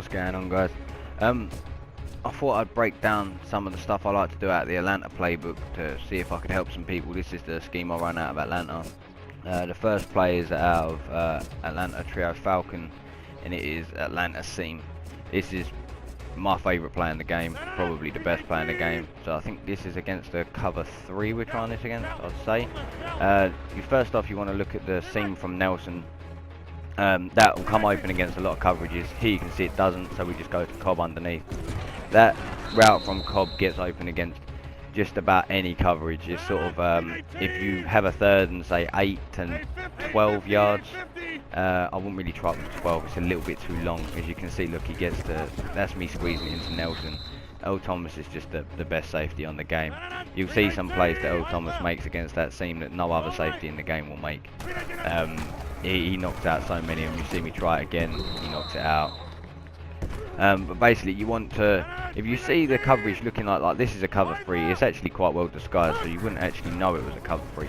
going on, guys? I thought I'd break down some of the stuff I like to do out of the Atlanta playbook to see if I could help some people. This is the scheme I run out of Atlanta. The first play is out of Atlanta Trio Falcon, and it is Atlanta Seam. This is my favourite play in the game, probably the best play in the game. So I think this is against the cover 3 we're trying this against, I'd say. First off, you want to look at the seam from Nelson. That will come open against a lot of coverages. Here you can see it doesn't, so we just go to Cobb underneath. That route from Cobb gets open against just about any coverage. It's sort of, if you have a third and say 8 and 12 yards, I wouldn't really try it with 12, it's a little bit too long. As you can see, look, he gets that's me squeezing it into Nelson. Earl Thomas is just the best safety on the game. You'll see some plays that Earl Thomas makes against that seam that no other safety in the game will make. He knocks out so many of them. You see me try it again, he knocks it out. But basically you want to, if you see the coverage looking like this is a cover 3, it's actually quite well disguised, so you wouldn't actually know it was a cover 3.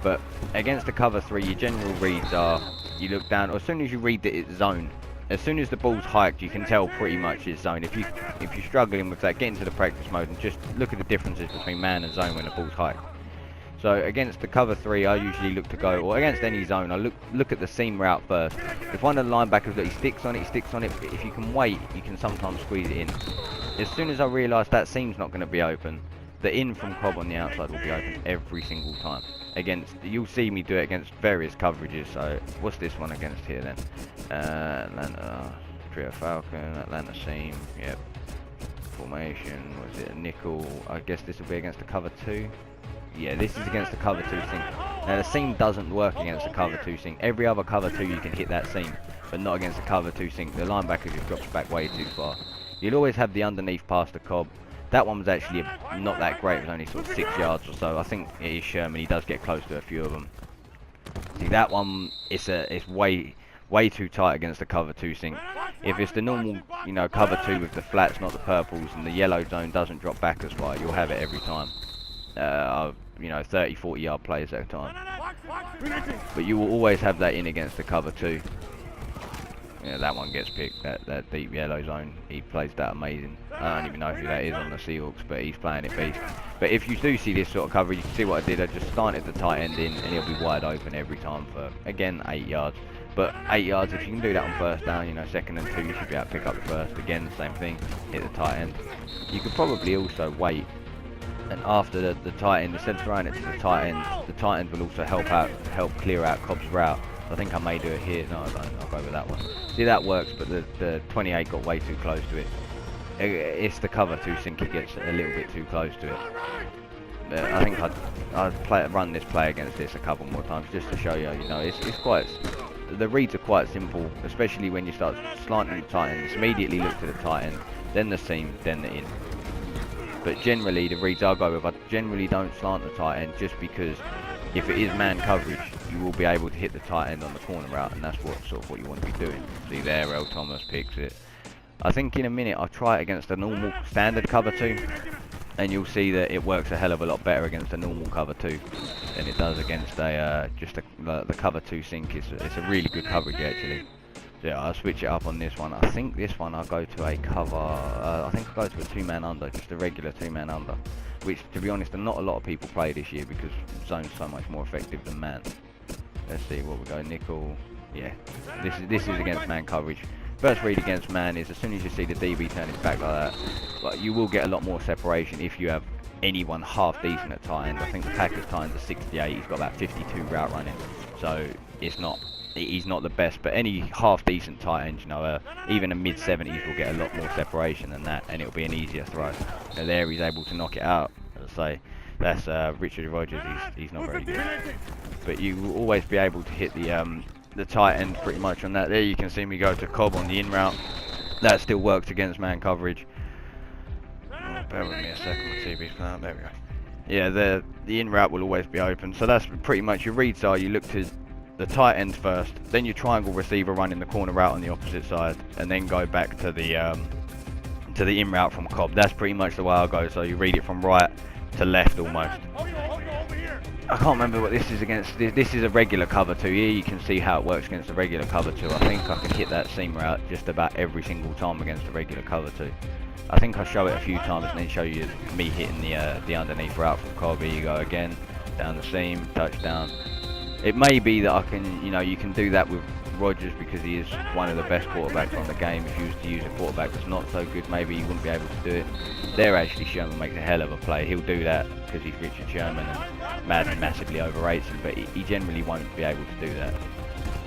But against the cover 3, your general reads are, you look down, or as soon as you read that it's zone, as soon as the ball's hiked, you can tell pretty much it's zone. If you're struggling with that, get into the practice mode and just look at the differences between man and zone when the ball's hiked. So against the cover 3, I usually look to go, or against any zone, I look at the seam route first. If one of the linebackers that he sticks on it, but if you can wait, you can sometimes squeeze it in. As soon as I realise that seam's not going to be open, the in from Cobb on the outside will be open every single time. You'll see me do it against various coverages. So what's this one against here then? Atlanta Trio Falcon, Atlanta seam, yep. Formation, was it a nickel? I guess this will be against the cover 2. Yeah, this is against the cover 2 seam. Now the seam doesn't work against the cover 2 seam. Every other cover 2 you can hit that seam, but not against the cover 2 seam. The linebacker just drops back way too far. You'll always have the underneath pass to Cobb. That one was actually not that great, it was only sort of 6 yards or so. I think it is Sherman, he does get close to a few of them. See, that one, it's way too tight against the cover 2 seam. If it's the normal, cover 2 with the flats, not the purples, and the yellow zone doesn't drop back as far, you'll have it every time. 30, 40 yard plays at a time. But you will always have that in against the cover 2. Yeah, that one gets picked, that deep yellow zone. He plays that amazing. I don't even know who that is on the Seahawks, but he's playing it beast. But if you do see this sort of coverage, you can see what I did. I just slanted the tight end in, and he'll be wide open every time for, again, 8 yards. But 8 yards, if you can do that on first down, 2nd and 2, you should be able to pick up the first. Again, same thing, hit the tight end. You could probably also wait, and after the tight end, instead of throwing it to the tight end will also help clear out Cobb's route. So I think I may do it here. No, I don't. I'll go with that one. See, that works, but the 28 got way too close to it. It's the cover 2 sink, he gets a little bit too close to it. But I think I'd run this play against this a couple more times just to show you. It's quite. The reads are quite simple, especially when you start slanting the tight end. Just immediately look to the tight end, then the seam, then the in. But generally, the reads I'll go with, I generally don't slant the tight end just because if it is man coverage, you will be able to hit the tight end on the corner route, and that's what you want to be doing. See there, Earl Thomas picks it. I think in a minute I'll try it against a normal standard cover 2, and you'll see that it works a hell of a lot better against a normal cover 2 than it does against the cover 2 sink. It's a really good coverage actually. Yeah, I'll switch it up on this one. I think this one I'll go to a cover, I think I'll go to a 2-man under, just a regular 2-man under. Which, to be honest, not a lot of people play this year because zone's so much more effective than man. Let's see what we go, nickel. Yeah, this is against man coverage. First read against man is as soon as you see the DB turn his back like that, but you will get a lot more separation if you have anyone half decent at tight end. I think the Packers tight end are 68, he's got about 52 route running, so he's not the best, but any half decent tight end, even a mid 70s will get a lot more separation than that, and it'll be an easier throw. Now there he's able to knock it out. As I say, that's Richard Rogers. He's not very good, but you will always be able to hit the tight end pretty much on that. There you can see me go to Cobb on the in route. That still works against man coverage. Oh, bear with me a second. My TV's playing. There we go. Yeah, the in route will always be open. So that's pretty much your reads are. You look to the tight end first, then your triangle receiver running the corner route on the opposite side, and then go back to the in route from Cobb. That's pretty much the way I'll go. So you read it from right to left almost. I can't remember what this is against. This is a regular cover 2. Here you can see how it works against a regular cover 2. I think I can hit that seam route just about every single time against a regular cover 2. I think I show it a few times and then show you me hitting the underneath route from Cobb. Here you go again, down the seam, touchdown. It may be that I can, you can do that with Rodgers because he is one of the best quarterbacks on the game. If you was to use a quarterback that's not so good, maybe you wouldn't be able to do it. There, actually, Sherman makes a hell of a play. He'll do that because he's Richard Sherman and Madden massively overrates him, but he generally won't be able to do that.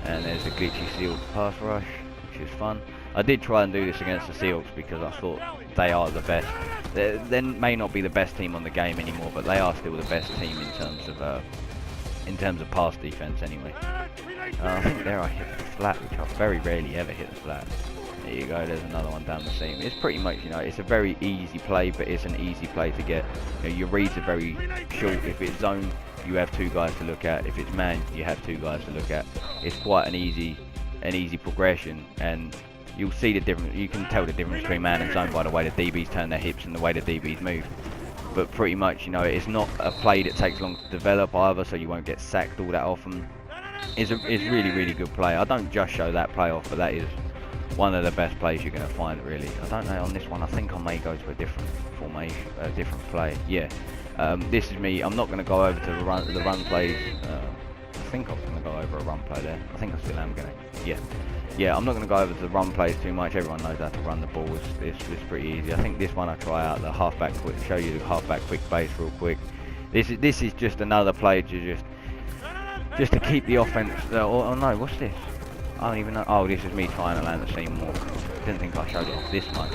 And there's a glitchy Seahawks pass rush, which is fun. I did try and do this against the Seahawks because I thought they are the best. They may not be the best team on the game anymore, but they are still the best team in terms of pass defense anyway. I think there I hit the flat, which I very rarely ever hit the flat. There you go, there's another one down the seam. It's pretty much, it's a very easy play, but it's an easy play to get. Your reads are very short. If it's zone, you have 2 guys to look at. If it's man, you have 2 guys to look at. It's quite an easy progression, and you'll see the difference. You can tell the difference between man and zone by the way the DBs turn their hips and the way the DBs move. But pretty much, it's not a play that takes long to develop either, so you won't get sacked all that often. It's really, really good play. I don't just show that play off, but that is one of the best plays you're going to find, really. I don't know, on this one, I think I may go to a different formation, a different play. Yeah, this is me. I'm not going to go over to the run plays. I think I was going to go over a run play there. I think I still am going to. Yeah, I'm not going to go over to the run plays too much. Everyone knows how to run the ball. It's pretty easy. I think this one I try out the halfback quick. Show you the halfback quick base real quick. This is just another play to just to keep the offense. Oh no, what's this? I don't even know. Oh, this is me trying to land the seam more. Didn't think I showed it off this much.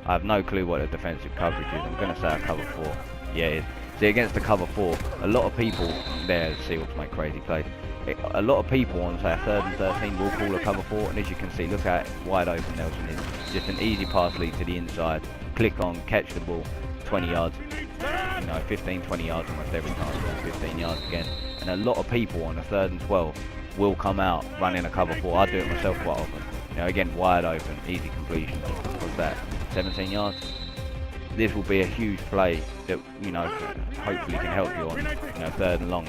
I have no clue what the defensive coverage is. I'm going to say a cover 4. Yeah, it is. See, against the cover 4, a lot of people there, the Seahawks make crazy plays. A lot of people on, say, a 3rd and 13 will call a cover 4, and as you can see, look at wide open Nelson is. Just an easy pass lead to the inside, click on, catch the ball, 20 yards. 15, 20 yards almost every time, 15 yards again. And a lot of people on a 3rd and 12 will come out running a cover 4. I do it myself quite often. Again, wide open, easy completion. What's that? 17 yards. This will be a huge play that hopefully can help you on 3rd and long.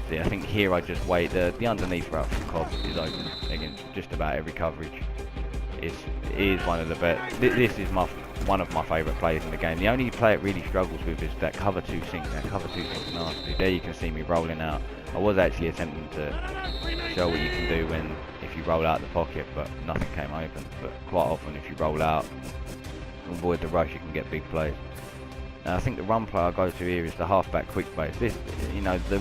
See, I think here I just wait. The underneath route from Cobb is open against just about every coverage. It is one of the best. This is one of my favourite plays in the game. The only play it really struggles with is that cover 2 sink. That cover 2 sink's nasty. There you can see me rolling out. I was actually attempting to show what you can do if you roll out the pocket, but nothing came open. But quite often, if you roll out, avoid the rush, you can get big plays. Now, I think the run play I go to here is the halfback quick base. This, the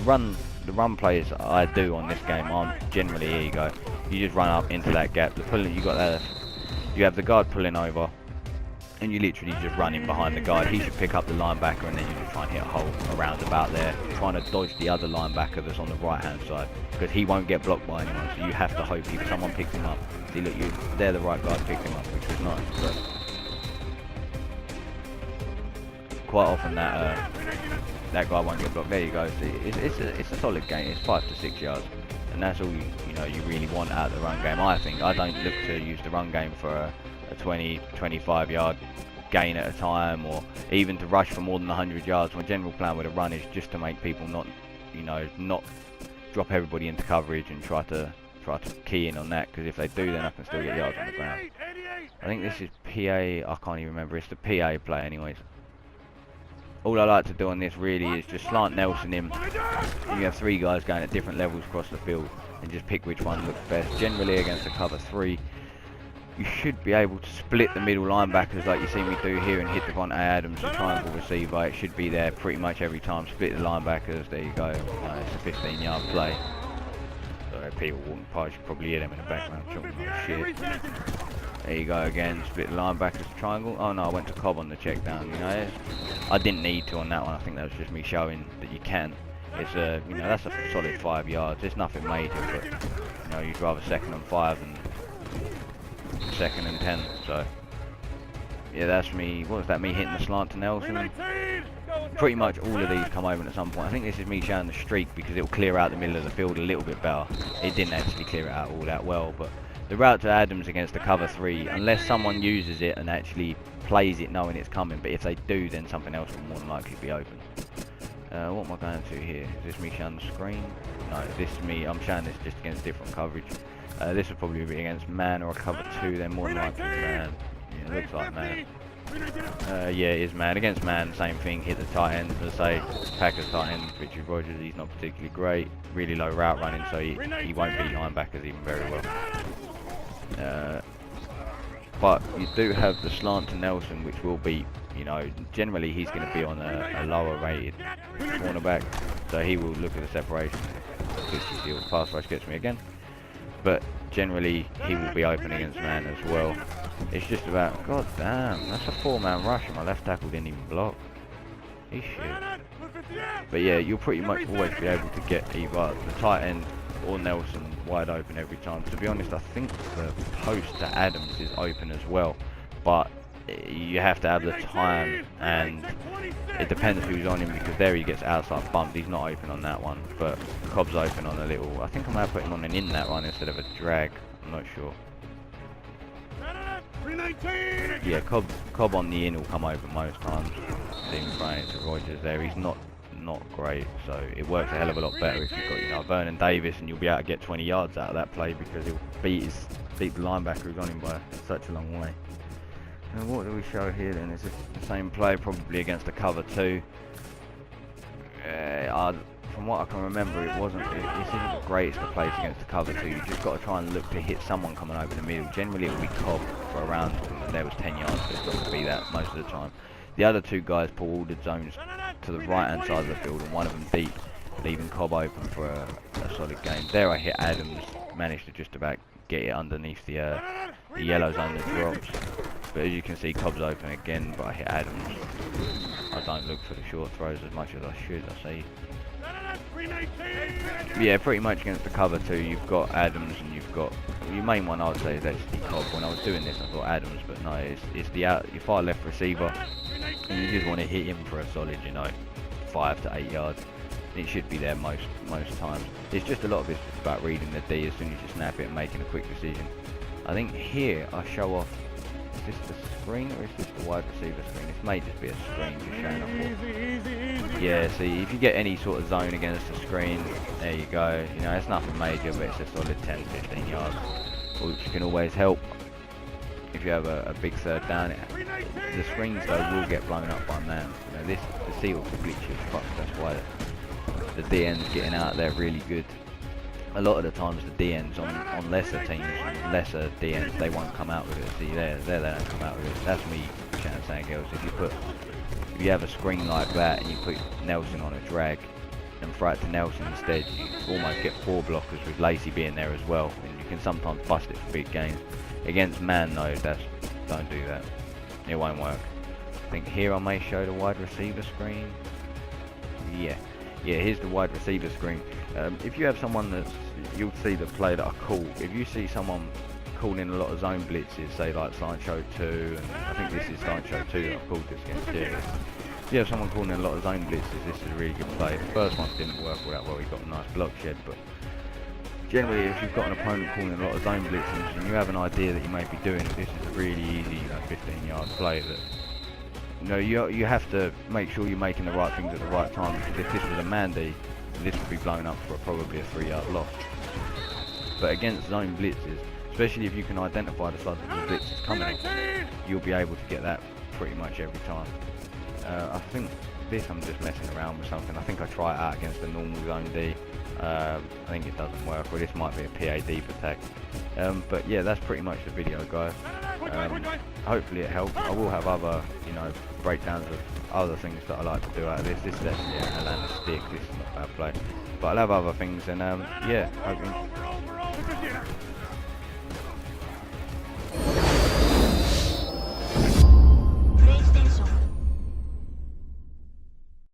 run plays I do on this game aren't generally, here you go. You just run up into that gap. You have the guard pulling over, and you literally just run in behind the guard. He should pick up the linebacker, and then you just try and hit a hole around about there, trying to dodge the other linebacker that's on the right hand side, because he won't get blocked by anyone. So you have to hope someone picks him up. See, look, there the right guard picked him up, which was nice. But quite often that guy won't get blocked. There you go. See, it's a solid game. It's 5 to 6 yards, and that's all you really want out of the run game. I think I don't look to use the run game for a 20, 25 yard gain at a time, or even to rush for more than 100 yards. My general plan with a run is just to make people not drop everybody into coverage and try to key in on that, because if they do, then I can still get yards on the ground. I think this is PA. I can't even remember. It's the PA play anyways. All I like to do on this really is just slant Nelson in. You have 3 guys going at different levels across the field, and just pick which one looks best. Generally against a cover 3, you should be able to split the middle linebackers like you see me do here and hit Devontae Adams, the triangle receiver. It should be there pretty much every time. Split the linebackers. There you go. It's a 15-yard play. Sorry, people walking past, you probably hear them in the background talking like shit. There you go again. Split the linebackers, triangle. Oh no, I went to Cobb on the check down. I didn't need to on that one. I think that was just me showing that you can. It's that's a solid 5 yards. It's nothing major, but you'd rather 2nd and 5 than 2nd and 10. So yeah, that's me. What was that? Me hitting the slant to Nelson. Pretty much all of these come open at some point. I think this is me showing the streak because it'll clear out the middle of the field a little bit better. It didn't actually clear it out all that well, but the route to Adams against the cover 3, unless someone uses it and actually plays it knowing it's coming, but if they do, then something else will more than likely be open. What am I going to here? Is this me showing the screen? No, this is me. I'm showing this just against different coverage. This would probably be against man or a cover 2. Then more than likely man. Yeah, it looks like man. Yeah, it is man. Against man, same thing. Hit the tight end. As I say, Packers tight end, Richard Rogers, he's not particularly great. Really low route running, so he won't beat linebackers even very well. But you do have the slant to Nelson, which will be, you know, generally he's going to be on a lower rated cornerback, so he will look at the separation. 50 steals, pass rush gets me again. But generally he will be open against man as well. It's just about, god damn, that's a 4-man rush and my left tackle didn't even block. He's shit. But yeah, you'll pretty much always be able to get either the tight end or Nelson wide open every time. To be honest, I think the post to Adams is open as well, but you have to have the time, and it depends who's on him, because there he gets outside bumped. He's not open on that one, but Cobb's open on a little. I think I might have put him on an in that one instead of a drag. I'm not sure. Yeah, Cobb on the in will come open most times. Even throwing it to Rogers there, he's not great, so it works a hell of a lot better if you've got, you know, Vernon Davis, and you'll be able to get 20 yards out of that play because he'll beat the linebacker who's on him by such a long way. And what do we show here then? Is it the same play, probably against a cover 2? From what I can remember, it isn't the greatest of plays against the cover 2. You've just got to try and look to hit someone coming over the middle. Generally it will be Cobb for around, there was 10 yards, but it's not going to be that most of the time. The other 2 guys pull all the zones to the right hand side of the field, and one of them deep, leaving Cobb open for a solid game. There I hit Adams, managed to just about get it underneath the yellow zone that drops. But as you can see, Cobb's open again, but I hit Adams. I don't look for the short throws as much as I should, I see. Yeah, pretty much against the cover 2, you've got Adams, and you've got, your main one I would say is actually Cobb. When I was doing this I thought Adams, but no, it's your far left receiver, and you just want to hit him for a solid, you know, 5 to 8 yards. It should be there most times. It's just a lot of it's just about reading the D as soon as you snap it and making a quick decision. I think here I show off, is this the screen or is this the wide receiver screen? This may just be a screen just showing off. Yeah, see, if you get any sort of zone against the screen, there you go. You know, it's nothing major, but it's a solid 10-15 yards, which can always help if you have a big third down. The screens though will get blown up by man. You know, the seal for glitches, fuck, that's why the DN's getting out there really good. A lot of the times the DNs on lesser teams, lesser DNs, they won't come out with it. See there they don't come out with it. That's me saying, girls, if you have a screen like that and you put Nelson on a drag and throw it to Nelson instead, you almost get 4 blockers with Lacey being there as well, and you can sometimes bust it for big gains. Against man though, don't do that. It won't work. I think here I may show the wide receiver screen. Yeah, here's the wide receiver screen. If you have someone that's, you'll see the play that I call. If you see someone calling a lot of zone blitzes, say like Sancho 2, and I think this is Sancho 2 that I've called this against here. If you have someone calling a lot of zone blitzes, this is a really good play. The first one didn't work all that well, he got a nice block shed, but generally if you've got an opponent calling a lot of zone blitzes and you have an idea that you may be doing, this is a really easy, you know, 15-yard play that, you know, you have to make sure you're making the right things at the right time, because if this was a man D, this would be blown up for probably a 3-yard loss. But against zone blitzes, especially if you can identify the side that the blitz is coming on, you'll be able to get that pretty much every time. I think this I'm just messing around with something. I think I try it out against the normal zone D. I think it doesn't work, or this might be a PAD for tag. But yeah, that's pretty much the video, guys. Hopefully it helped. I will have other, you know, breakdowns of other things that I like to do out of this. This is definitely an Atlanta stick. This is not a bad play, but I'll have other things, and yeah, hope you